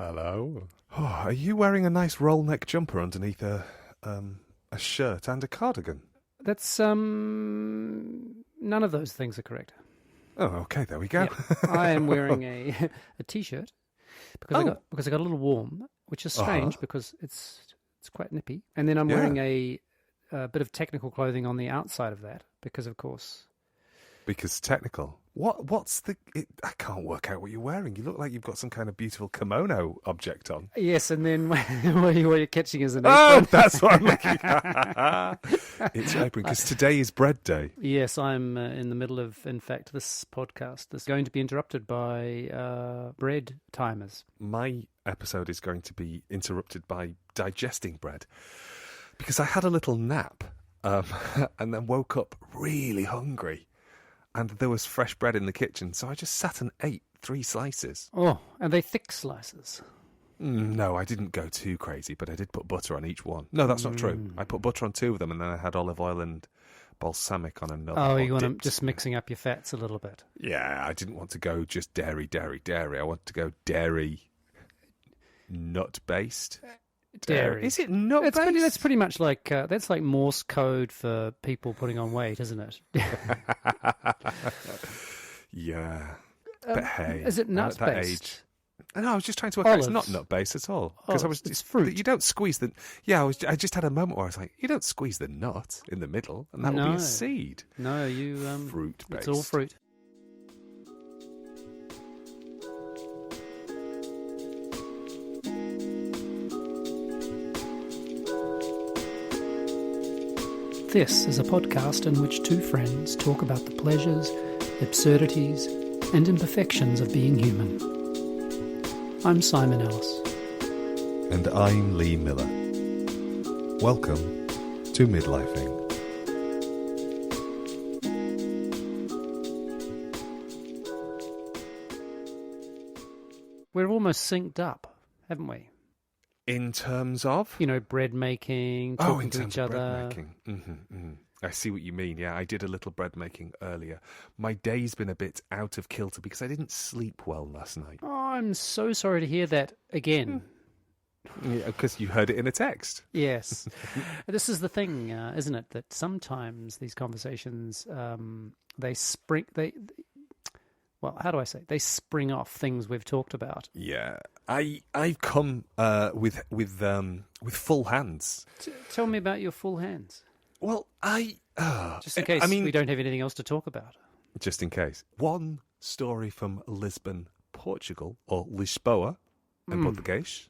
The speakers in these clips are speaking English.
Hello. Oh, are you wearing a nice roll neck jumper underneath a shirt and a cardigan? That's none of those things are correct. Oh, okay, there we go. Yeah. I am wearing a t-shirt because I got a little warm, which is strange because it's quite nippy. And then I'm wearing a bit of technical clothing on the outside of that because, of course. Because technical. What's the... I can't work out what you're wearing. You look like you've got some kind of beautiful kimono object on. Yes, and then what you're catching is an apron. Oh, that's what I'm looking at. It's your apron, because today is bread day. Yes, I'm in the middle of, in fact, this podcast is going to be interrupted by bread timers. My episode is going to be interrupted by digesting bread, because I had a little nap and then woke up really hungry. And there was fresh bread in the kitchen, so I just sat and ate 3 slices. Oh, and they thick slices? No, I didn't go too crazy, but I did put butter on each one. No, that's not true. I put butter on 2 of them, and then I had olive oil and balsamic on another. Oh, you want to just mixing up your fats a little bit? Yeah, I didn't want to go just dairy. I wanted to go dairy, nut-based. Dairy. Is it nut-based? That's pretty much like that's like Morse code for people putting on weight, isn't it? Yeah, but hey, is it nut-based? nut based? No, I was just trying to work out it's not nut-based at all. Because it's fruit. You don't squeeze the... Yeah, I just had a moment where I was like, you don't squeeze the nut in the middle, and that would be a seed. No, you... fruit-based. It's all fruit. This is a podcast in which 2 friends talk about the pleasures, absurdities, and imperfections of being human. I'm Simon Ellis. And I'm Lee Miller. Welcome to Midlifing. We're almost synced up, haven't we? In terms of? You know, bread making, talking to each other. Bread making. I see what you mean. Yeah, I did a little bread making earlier. My day's been a bit out of kilter because I didn't sleep well last night. Oh, I'm so sorry to hear that again. Yeah, because you heard it in a text. Yes. This is the thing, isn't it? That sometimes these conversations, they spring off things we've talked about. Yeah, I've come with full hands. Tell me about your full hands. Well, just in case we don't have anything else to talk about. Just in case. One story from Lisbon, Portugal, or Lisboa in Portuguese.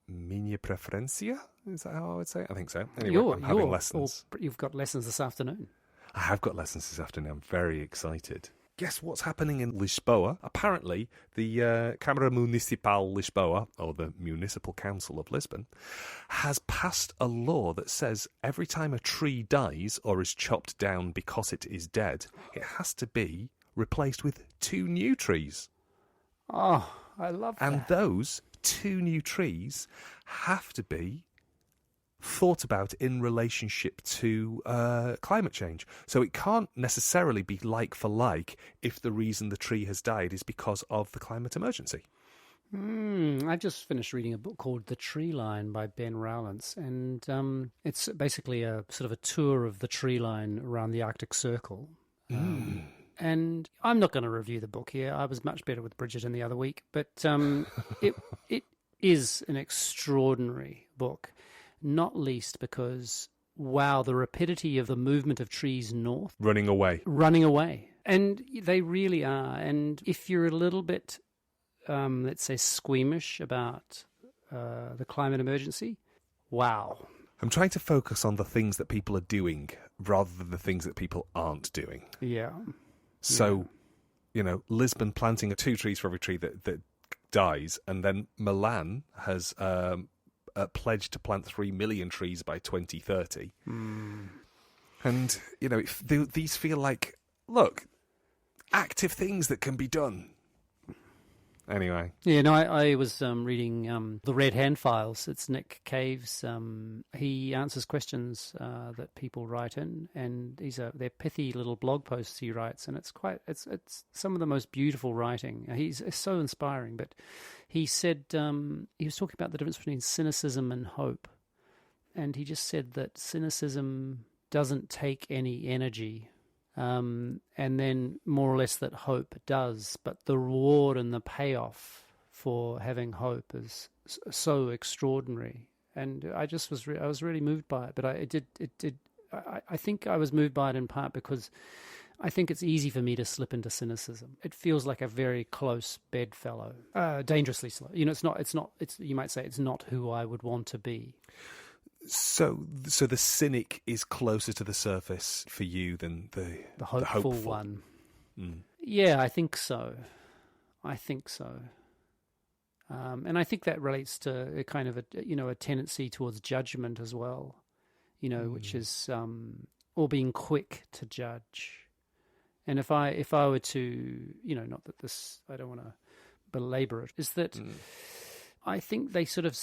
Minha preferência? Is that how I would say it? I think so. Anyway, I'm having lessons. You've got lessons this afternoon. I have got lessons this afternoon. I'm very excited. Guess what's happening in Lisboa? Apparently, the Câmara Municipal Lisboa, or the Municipal Council of Lisbon, has passed a law that says every time a tree dies or is chopped down because it is dead, it has to be replaced with 2 new trees. Oh, I love that. And those 2 new trees have to be thought about in relationship to climate change. So it can't necessarily be like for like if the reason the tree has died is because of the climate emergency. I just finished reading a book called The Tree Line by Ben Rowlands, and it's basically a sort of a tour of the tree line around the Arctic Circle. And I'm not going to review the book here. I was much better with Bridget in the other week, but it is an extraordinary book. Not least because, wow, the rapidity of the movement of trees north. Running away. And they really are. And if you're a little bit, let's say, squeamish about the climate emergency, wow. I'm trying to focus on the things that people are doing rather than the things that people aren't doing. Yeah. So, Lisbon planting 2 trees for every tree that dies, and then Milan has... pledged to plant 3 million trees by 2030. And, these feel like, look, active things that can be done. Anyway. Yeah, no, I was reading The Red Hand Files. It's Nick Cave's. He answers questions that people write in, and they're pithy little blog posts he writes, and it's some of the most beautiful writing. He's so inspiring. But he said he was talking about the difference between cynicism and hope, and he just said that cynicism doesn't take any energy. And then more or less that hope does, but the reward and the payoff for having hope is so extraordinary. And I was really moved by it. But I think I was moved by it in part because I think it's easy for me to slip into cynicism. It feels like a very close bedfellow, dangerously slow. You you might say it's not who I would want to be. So the cynic is closer to the surface for you than the hopeful one. Mm. Yeah, I think so. And I think that relates to a kind of a tendency towards judgment as well, which is or being quick to judge. And if I were to, not that this, I don't want to belabor it, is that I think they sort of.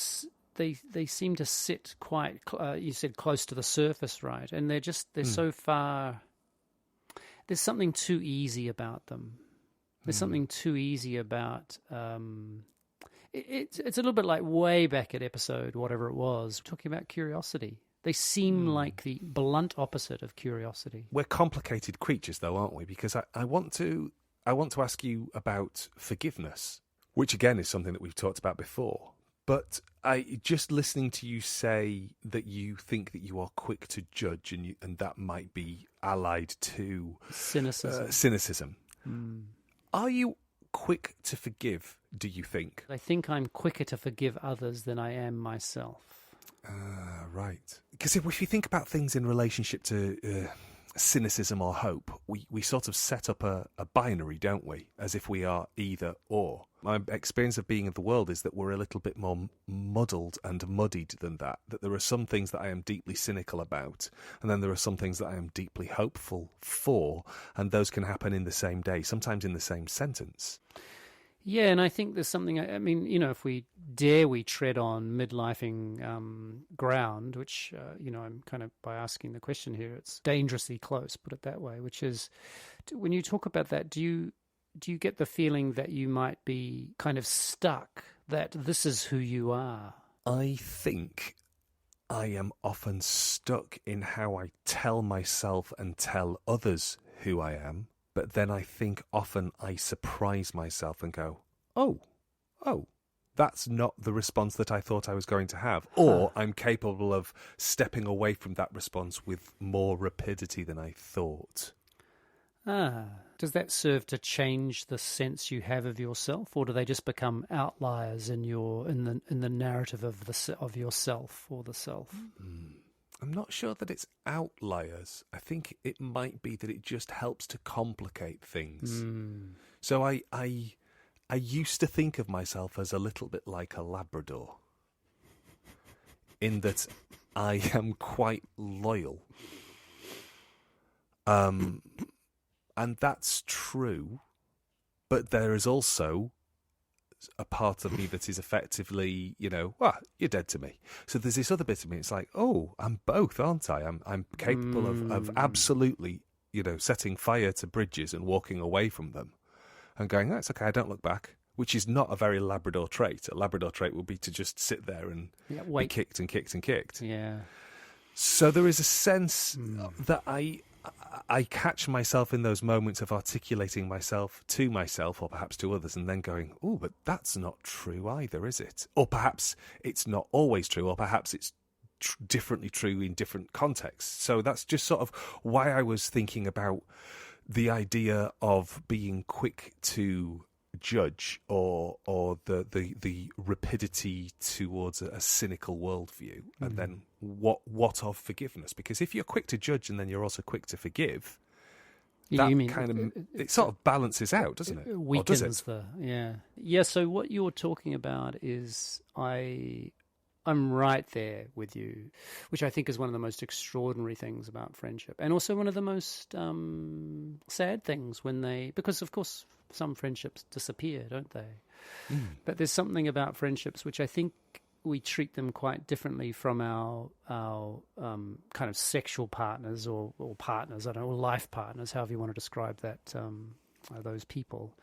They seem to sit quite, you said close to the surface, right? And they're so far, there's something too easy about them. There's something too easy about, it's a little bit like way back at episode, whatever it was, talking about curiosity. They seem like the blunt opposite of curiosity. We're complicated creatures though, aren't we? Because I want to ask you about forgiveness, which again is something that we've talked about before. But just listening to you say that you think that you are quick to judge, and that might be allied to cynicism. Are you quick to forgive, do you think? I think I'm quicker to forgive others than I am myself. Right. Because if you think about things in relationship to cynicism or hope, we sort of set up a binary, don't we? As if we are either or. My experience of being in the world is that we're a little bit more muddled and muddied than that. That there are some things that I am deeply cynical about, and then there are some things that I am deeply hopeful for, and those can happen in the same day, sometimes in the same sentence. Yeah, and I think there's something, if we tread on midlifing ground, which, I'm kind of, by asking the question here, it's dangerously close, put it that way, which is, when you talk about that, do you get the feeling that you might be kind of stuck, that this is who you are? I think I am often stuck in how I tell myself and tell others who I am. But then I think often I surprise myself and go, oh, that's not the response that I thought I was going to have. Or I'm capable of stepping away from that response with more rapidity than I thought. Does that serve to change the sense you have of yourself, or do they just become outliers in the narrative of yourself or the self? I'm not sure that it's outliers. I think it might be that it just helps to complicate things. So I used to think of myself as a little bit like a Labrador, in that I am quite loyal. And that's true, but there is also a part of me that is effectively, you're dead to me. So there's this other bit of me. It's like, oh, I'm both, aren't I? I'm capable of absolutely, setting fire to bridges and walking away from them, and going, it's okay, I don't look back. Which is not a very Labrador trait. A Labrador trait would be to just sit there and be kicked and kicked and kicked. Yeah. So there is a sense that I catch myself in those moments of articulating myself to myself or perhaps to others and then going, oh, but that's not true either, is it? Or perhaps it's not always true, or perhaps it's differently true in different contexts. So that's just sort of why I was thinking about the idea of being quick to judge or the rapidity towards a cynical worldview, and then what of forgiveness? Because if you're quick to judge and then you're also quick to forgive, it sort of balances out, doesn't it? It weakens yeah. So what you're talking about is I'm right there with you, which I think is one of the most extraordinary things about friendship, and also one of the most sad things because of course some friendships disappear, don't they? But there's something about friendships which I think we treat them quite differently from our kind of sexual partners or partners, I don't know, or life partners, however you want to describe that, those people.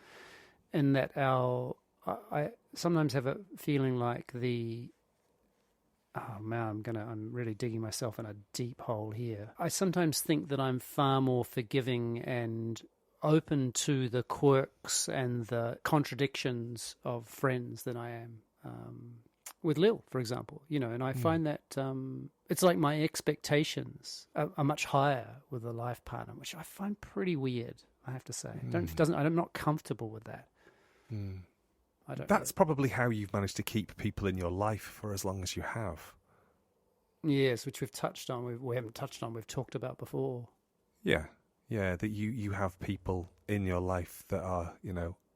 And that I sometimes have a feeling like oh man, I'm really digging myself in a deep hole here. I sometimes think that I'm far more forgiving and open to the quirks and the contradictions of friends than I am with Lil, for example. And I find that it's like my expectations are much higher with a life partner, which I find pretty weird, I have to say. I'm not comfortable with that. That's probably how you've managed to keep people in your life for as long as you have. Yes, which we've touched on. We haven't touched on. We've talked about before. Yeah, that you have people in your life that are,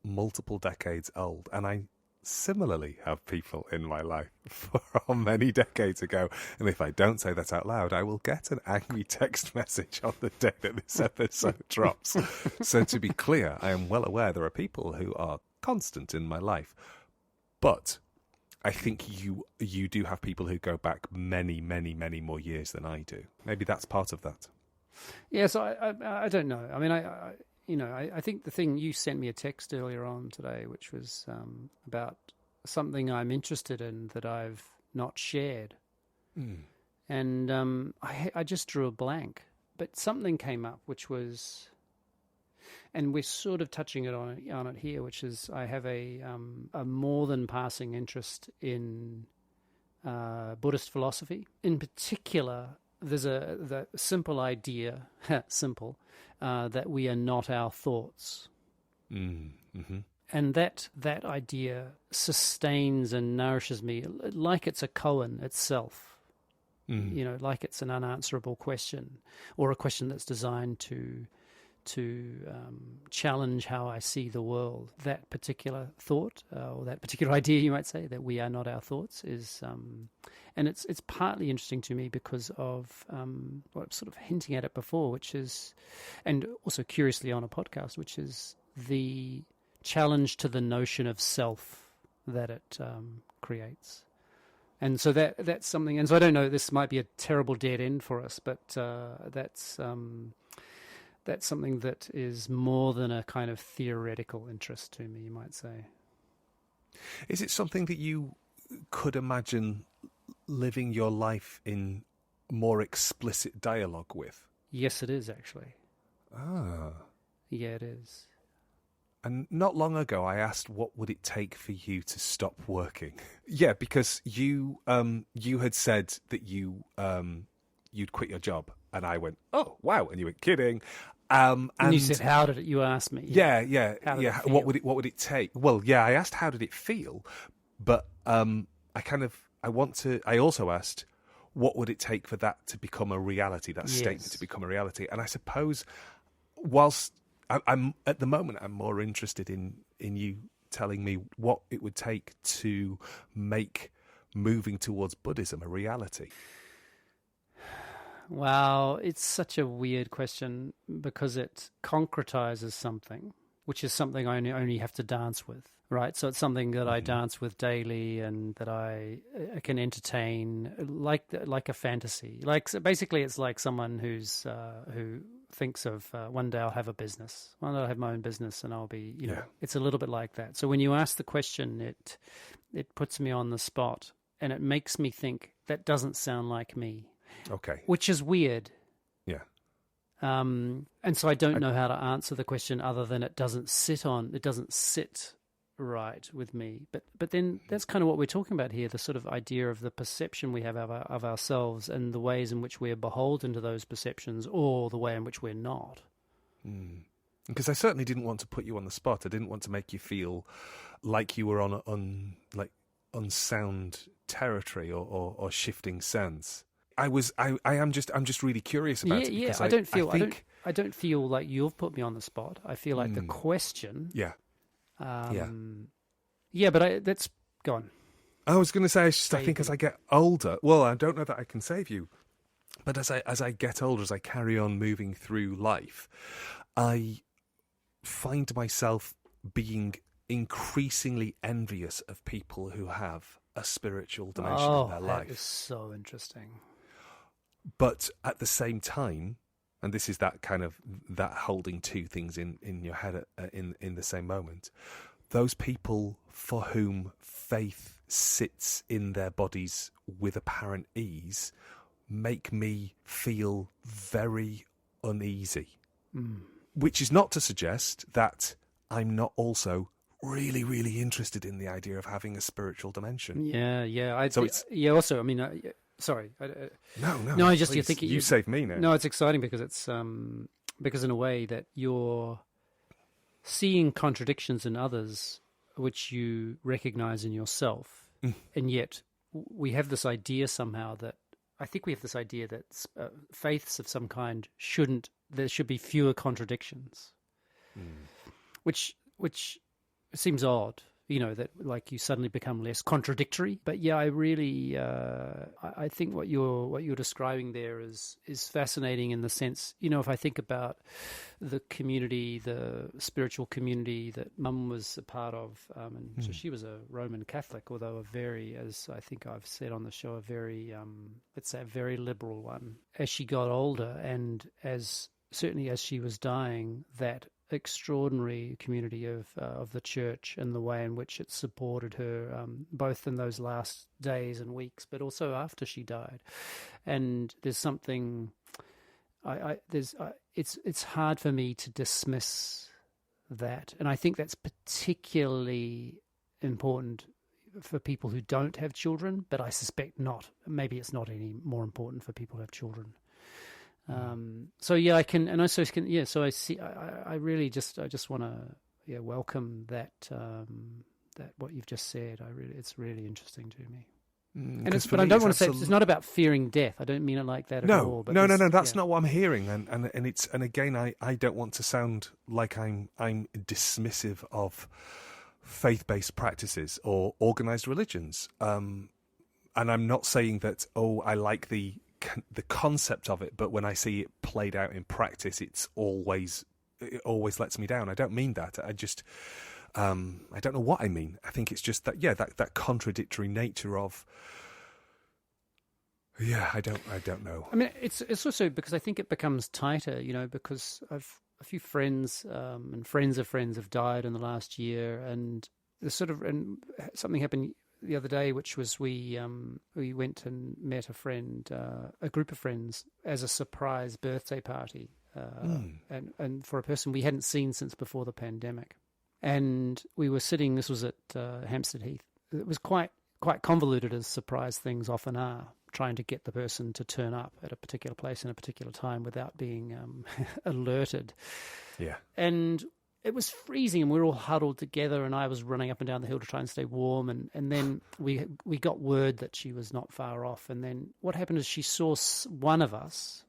multiple decades old. And I similarly have people in my life from many decades ago. And if I don't say that out loud, I will get an angry text message on the day that this episode drops. So to be clear, I am well aware there are people who are constant in my life, but I think you do have people who go back many, many, many more years than I do. Maybe that's part of that. Yes, I don't know. I mean, I think the thing, you sent me a text earlier on today, which was about something I'm interested in that I've not shared, and I just drew a blank. But something came up, which was. And we're sort of touching on it here, which is I have a more than passing interest in Buddhist philosophy. In particular, there's the simple idea, that we are not our thoughts. Mm-hmm. And that idea sustains and nourishes me like it's a koan itself. Like it's an unanswerable question, or a question that's designed to challenge how I see the world. That particular thought, or that particular idea, you might say, that we are not our thoughts, is, and it's partly interesting to me because of what I'm sort of hinting at it before, which is, and also curiously on a podcast, which is the challenge to the notion of self that it creates. And so that's something, and so I don't know, this might be a terrible dead end for us, but that's something that is more than a kind of theoretical interest to me, you might say. Is it something that you could imagine living your life in more explicit dialogue with? Yes, it is, actually. Ah. Yeah, it is. And not long ago, I asked, what would it take for you to stop working? Yeah, because you had said that you'd quit your job. And I went, oh, wow. And you went, kidding. And you said, how did it, you asked me. Yeah. What would it take? Well, yeah, I asked, how did it feel? But I also asked, what would it take for that to become a reality, that statement to become a reality? And I suppose, whilst I'm at the moment, I'm more interested in you telling me what it would take to make moving towards Buddhism a reality. Wow, it's such a weird question because it concretizes something, which is something I only have to dance with, right? So it's something that I dance with daily and that I can entertain like a fantasy. So basically, it's like someone who thinks of one day I'll have a business, one day I'll have my own business, and I'll be, it's a little bit like that. So when you ask the question, it puts me on the spot, and it makes me think that doesn't sound like me. Okay. Which is weird. Yeah. And so I don't know how to answer the question other than it doesn't sit right with me. But then that's kind of what we're talking about here, the sort of idea of the perception we have of ourselves and the ways in which we are beholden to those perceptions, or the way in which we're not. Because I certainly didn't want to put you on the spot. I didn't want to make you feel like you were on unsound territory or shifting sands. I'm just really curious about it. Yeah, I don't feel like you've put me on the spot. I feel like the question. Yeah. Yeah, but that's gone. I was going to say, I think as I get older, well, I don't know that I can save you, but as I get older, as I carry on moving through life, I find myself being increasingly envious of people who have a spiritual dimension in their life. That is so interesting. But at the same time, and this is that kind of that holding two things in your head in the same moment, those people for whom faith sits in their bodies with apparent ease make me feel very uneasy. Which is not to suggest that I'm not also really, really interested in the idea of having a spiritual dimension. Yeah. Also, I mean, sorry. No. I just please, think you saved me now. No, it's exciting because it's because in a way that you're seeing contradictions in others, which you recognize in yourself, and yet we have this idea somehow that faiths of some kind there should be fewer contradictions, which seems odd, that like you suddenly become less contradictory. But yeah, I really, I think what you're describing there is fascinating in the sense, if I think about the community, the spiritual community that Mum was a part of, and so she was a Roman Catholic, although a very, as I think I've said on the show, a very, let's say a very liberal one. As she got older and certainly as she was dying, that extraordinary community of the church and the way in which it supported her, both in those last days and weeks, but also after she died. And there's something, it's hard for me to dismiss that, and I think that's particularly important for people who don't have children. But I suspect not. Maybe it's not any more important for people who have children. So yeah, I can, and also can, yeah. So I see. I really just want to welcome that that what you've just said. it's really interesting to me. But I don't want to say it's not about fearing death. I don't mean it like that at all. But no. That's not what I'm hearing. And again, I don't want to sound like I'm dismissive of faith-based practices or organized religions. And I'm not saying that I like the concept of it, but when I see it played out in practice, it always lets me down. I don't mean that. I just I don't know what I mean. I think it's just that contradictory nature of I don't know. I mean, it's also because I think it becomes tighter, because I've a few friends and friends of friends have died in the last year, and something happened the other day, which was we went and met a group of friends as a surprise birthday party, and for a person we hadn't seen since before the pandemic. And we were sitting. This was at Hampstead Heath. It was quite convoluted, as surprise things often are, trying to get the person to turn up at a particular place in a particular time without being alerted. Yeah. And it was freezing, and we were all huddled together, and I was running up and down the hill to try and stay warm. And then we got word that she was not far off. And then what happened is she saw one of us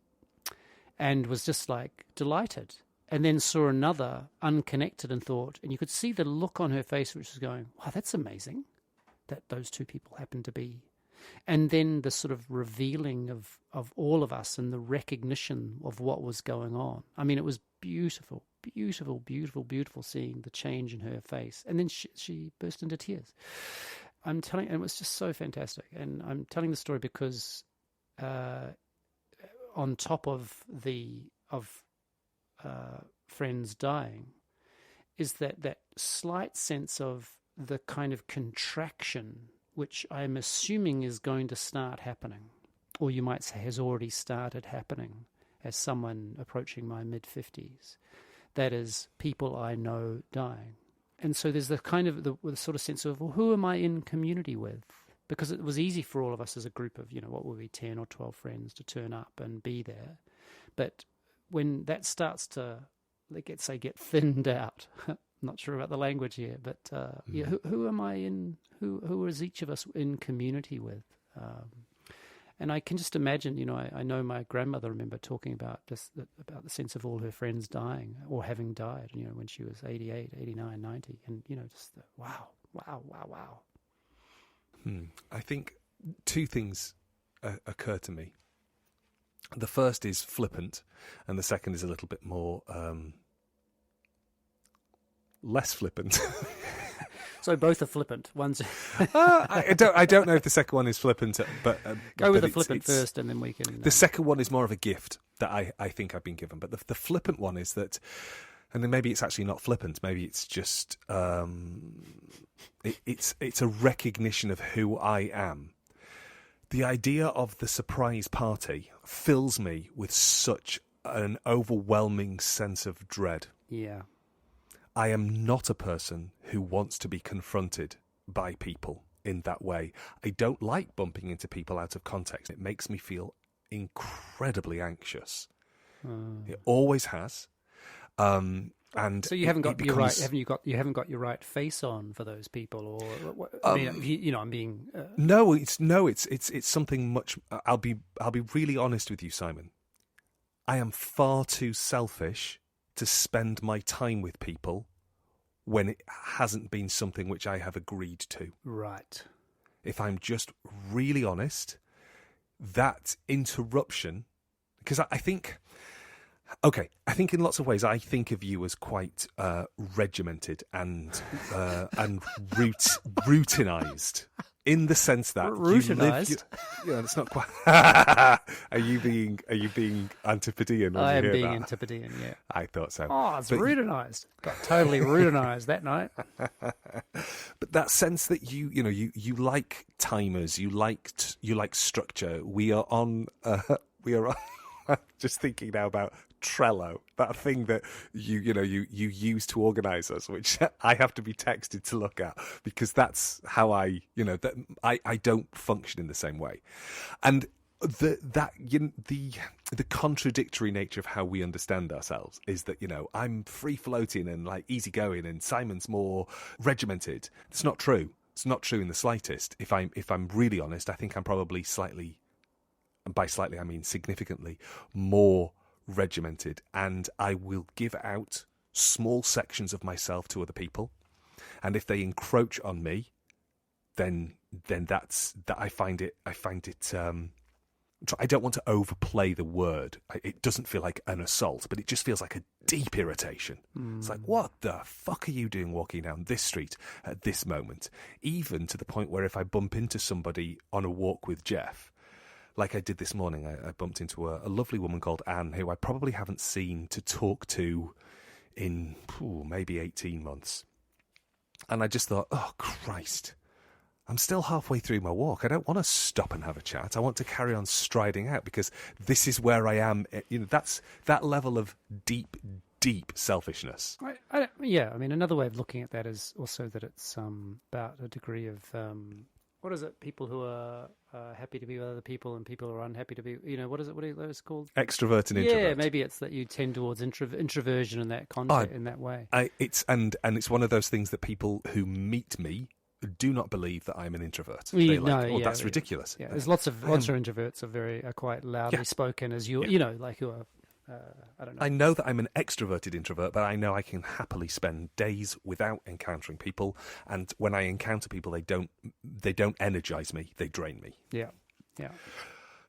and was just like delighted, and then saw another unconnected and thought, and you could see the look on her face, which was going, wow, that's amazing that those two people happened to be. And then the sort of revealing of all of us and the recognition of what was going on. I mean, it was beautiful. Beautiful, beautiful, beautiful seeing the change in her face. And then she burst into tears. And it was just so fantastic. And I'm telling the story because on top of friends dying is that slight sense of the kind of contraction which I'm assuming is going to start happening, or you might say has already started happening as someone approaching my mid-50s. That is, people I know dying. And so there's the kind of the sort of sense of, well, who am I in community with? Because it was easy for all of us as a group of, what would be 10 or 12 friends to turn up and be there. But when that starts to, get thinned out, I'm not sure about the language here, but who am I in, who is each of us in community with? And I can just imagine, I know my grandmother remember talking about about the sense of all her friends dying or having died, when she was 88, 89, 90. And, just wow. I think two things occur to me. The first is flippant, and the second is a little bit more less flippant. So both are flippant. One's I don't know if the second one is flippant, but go with the flippant first, and then we can. The second one is more of a gift that I think I've been given, but the flippant one is that, and then maybe it's actually not flippant. Maybe it's just it's a recognition of who I am. The idea of the surprise party fills me with such an overwhelming sense of dread. Yeah. I am not a person who wants to be confronted by people in that way. I don't like bumping into people out of context. It makes me feel incredibly anxious. It always has. And so you haven't got your right. You haven't got your right face on for those people, or I mean, I'm being. No, it's something much. I'll be really honest with you, Simon. I am far too selfish to spend my time with people when it hasn't been something which I have agreed to. Right. If I'm just really honest, that interruption, because I think. Okay, I think in lots of ways I think of you as quite regimented and routinized, in the sense that routinized. It's not quite. Are you being Antipodean? I am being Antipodean. Yeah, I thought so. Oh, it's routinized. Got totally routinized that night. But that sense that you like timers, you like structure. We are on. Just thinking now about Trello, that thing that you use to organise us, which I have to be texted to look at, because that's how I don't function in the same way. And the contradictory nature of how we understand ourselves is that, I'm free floating and like easygoing, and Simon's more regimented. It's not true. It's not true in the slightest. If I'm really honest, I think I'm probably slightly, and by slightly I mean significantly, more regimented, and I will give out small sections of myself to other people, and if they encroach on me, then that's that. I find it. I don't want to overplay the word. It doesn't feel like an assault, but it just feels like a deep irritation. It's like, what the fuck are you doing walking down this street at this moment? Even to the point where if I bump into somebody on a walk with Jeff, like I did this morning, I bumped into a lovely woman called Anne, who I probably haven't seen to talk to in maybe 18 months. And I just thought, oh, Christ, I'm still halfway through my walk. I don't want to stop and have a chat. I want to carry on striding out, because this is where I am. That's that level of deep selfishness. I mean, another way of looking at that is also that it's about a degree of... what is it? People who are happy to be with other people, and people who are unhappy to be. What is it? What are those called? Extrovert and introvert. Yeah, maybe it's that you tend towards introversion in that context, in that way. It's one of those things that people who meet me do not believe that I'm an introvert. That's ridiculous. Yeah, there's lots of introverts are quite loudly spoken, as who are. I don't know. I know that I'm an extroverted introvert, but I know I can happily spend days without encountering people. And when I encounter people, they don't energize me; they drain me. Yeah.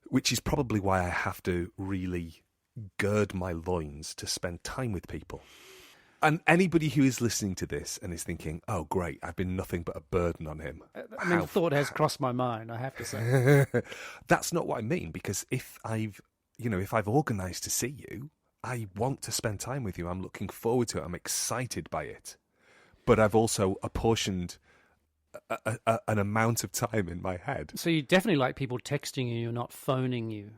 Which is probably why I have to really gird my loins to spend time with people. And anybody who is listening to this and is thinking, "Oh, great, I've been nothing but a burden on him." The thought has crossed my mind. I have to say, that's not what I mean. Because if I've organised to see you, I want to spend time with you. I'm looking forward to it. I'm excited by it. But I've also apportioned an amount of time in my head. So you definitely like people texting you, not phoning you.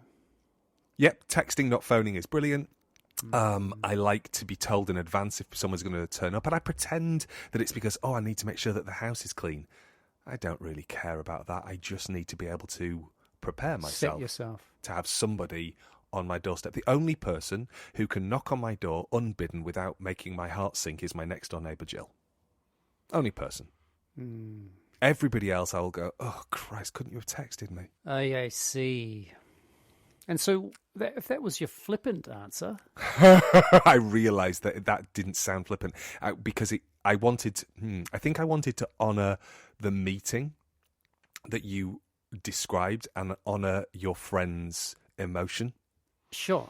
Yep, texting, not phoning is brilliant. I like to be told in advance if someone's going to turn up, and I pretend that it's because, I need to make sure that the house is clean. I don't really care about that. I just need to be able to prepare myself. Set yourself. To have somebody on my doorstep. The only person who can knock on my door unbidden without making my heart sink is my next door neighbour, Jill. Only person. Everybody else, I will go, oh, Christ, couldn't you have texted me? I see. And so if that was your flippant answer... I realised that didn't sound flippant because I think I wanted to honour the meeting that you described and honour your friend's emotion. Sure.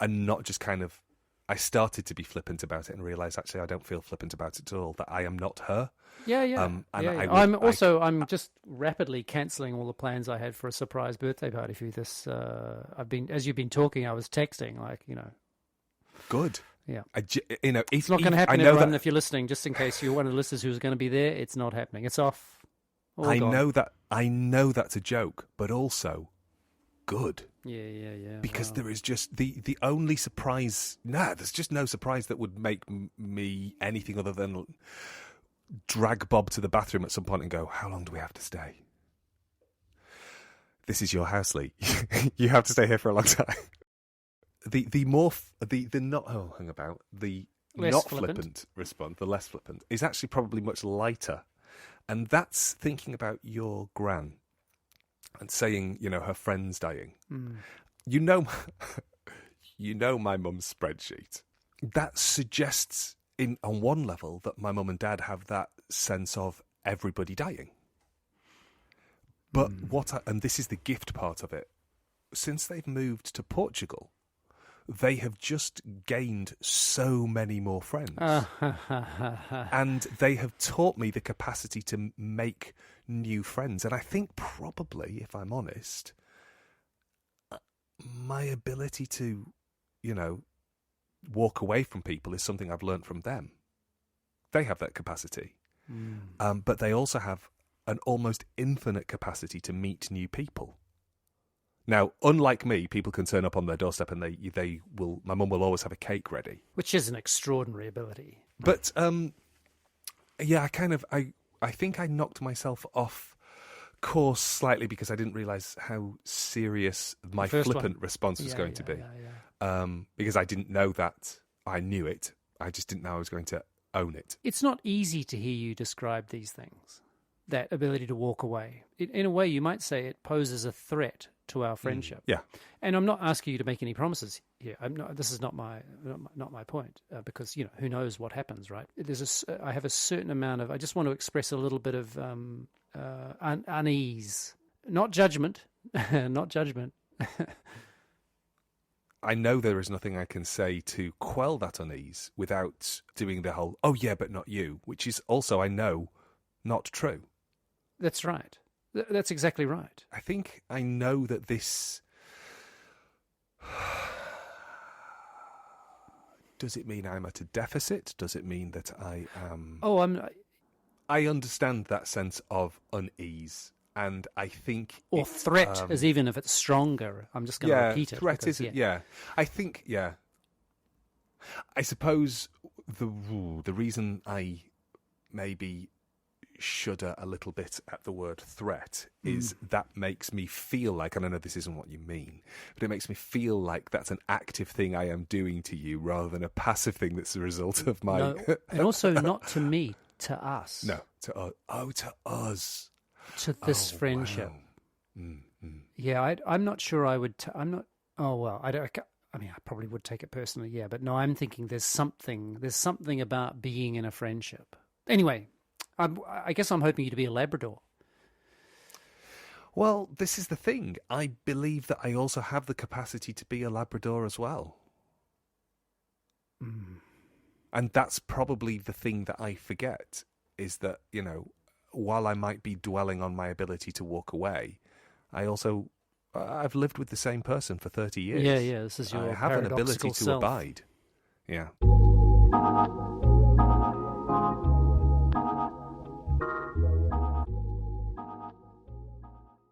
And not just kind of I started to be flippant about it and realised actually I don't feel flippant about it at all, that I am not her. Yeah. And Yeah. I'm just rapidly cancelling all the plans I had for a surprise birthday party for you. As you've been talking, I was texting, Good. Yeah. It's not going to happen, everyone, if you're listening, just in case you're one of the listeners who's going to be there. It's not happening. It's off. I know that's a joke, but also good. Yeah. Because there is just the only surprise. There's just no surprise that would make me anything other than drag Bob to the bathroom at some point and go, "How long do we have to stay? This is your house, Lee. You have to stay here for a long time." The not flippant response, the less flippant, is actually probably much lighter, and that's thinking about your gran and saying, her friend's dying. You know my mum's spreadsheet. That suggests, on one level, that my mum and dad have that sense of everybody dying. But and this is the gift part of it, since they've moved to Portugal, they have just gained so many more friends. And they have taught me the capacity to make new friends. And I think probably, if I'm honest, my ability to, walk away from people is something I've learnt from them. They have that capacity. But they also have an almost infinite capacity to meet new people. Now, unlike me, people can turn up on their doorstep and they will. My mum will always have a cake ready, which is an extraordinary ability. But I think I knocked myself off course slightly because I didn't realise how serious my flippant response was going to be. Because I didn't know that. I knew it. I just didn't know I was going to own it. It's not easy to hear you describe these things. That ability to walk away. In a way, you might say it poses a threat to our friendship. Yeah. And I'm not asking you to make any promises here. This is not my point, because who knows what happens, right? I have a certain amount of. I just want to express a little bit of unease, not judgment, not judgment. I know there is nothing I can say to quell that unease without doing the whole "oh yeah, but not you," which is also, I know, not true. That's right. That's exactly right. I think I know that this... Does it mean I'm at a deficit? Does it mean that I am... I understand that sense of unease, and I think... Or threat, as even if it's stronger. I'm just going to repeat it. Threat is... Yeah. I think, I suppose the reason I maybe shudder a little bit at the word threat is that makes me feel like, and I know this isn't what you mean, but it makes me feel like that's an active thing I am doing to you rather than a passive thing that's a result of my... No, and also not to me, to us. No, to us. Oh, to us. To this friendship. Wow. Yeah, I'm not sure I would... I'm not... Oh, well, I probably would take it personally, yeah, but no, I'm thinking there's something about being in a friendship. Anyway... I guess I'm hoping you to be a Labrador. Well, this is the thing. I believe that I also have the capacity to be a Labrador as well. And that's probably the thing that I forget, is that, while I might be dwelling on my ability to walk away, I've lived with the same person for 30 years. Yeah, this is your I have an ability to self. abide. Yeah.